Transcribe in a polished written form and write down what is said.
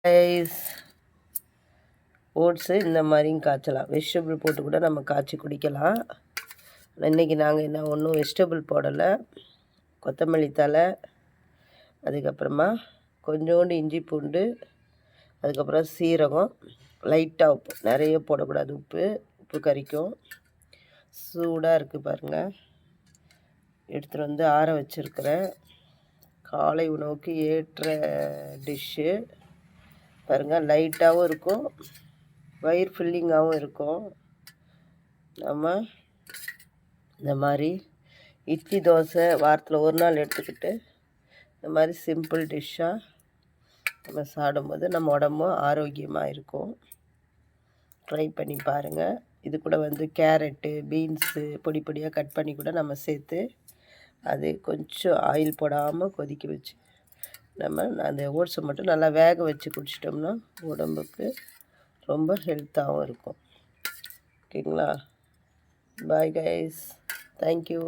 Rice oats இந்த மாதிரியும் காய்ச்சலாம். Vegetable போட்டு கூட நம்ம காய்ச்சி குடிக்கலாம். இன்றைக்கி நாங்கள் என்ன ஒன்றும் வெஜிடபிள் போடலை. கொத்தமல்லி தழை, அதுக்கப்புறமா கொஞ்சோண்டு இஞ்சி பூண்டு, அதுக்கப்புறம் சீரகம், லைட்டாக உப்பு, நிறைய போடக்கூடாது, உப்பு கறிக்கும். சூடாக இருக்குது பாருங்கள். எடுத்துகிட்டு வந்து ஆற வச்சுருக்கிறேன். காலை உணவுக்கு ஏற்ற டிஷ்ஷு பாருங்கள். லைட்டாகவும் இருக்கும், வயிறு ஃபில்லிங்காகவும் இருக்கும். நம்ம இந்த மாதிரி இட்லி தோசை வாரத்தில் ஒரு நாள் எடுத்துக்கிட்டு இந்த மாதிரி சிம்பிள் டிஷ்ஷாக நம்ம சாப்பிடும்போது நம்ம உடம்பும் ஆரோக்கியமாக இருக்கும். ட்ரை பண்ணி பாருங்கள். இது கூட வந்து கேரட்டு, பீன்ஸு பொடி பொடியாக கட் பண்ணி கூட நம்ம சேர்த்து அது கொஞ்சம் ஆயில் போடாமல் கொதிக்க வச்சு நம்ம அந்த ஓட்ஸை மட்டும் நல்லா வேக வச்சு குடிச்சிட்டோம்னா உடம்புக்கு ரொம்ப ஹெல்த்தாகவும் இருக்கும். ஓகேங்களா? Bye guys, thank you.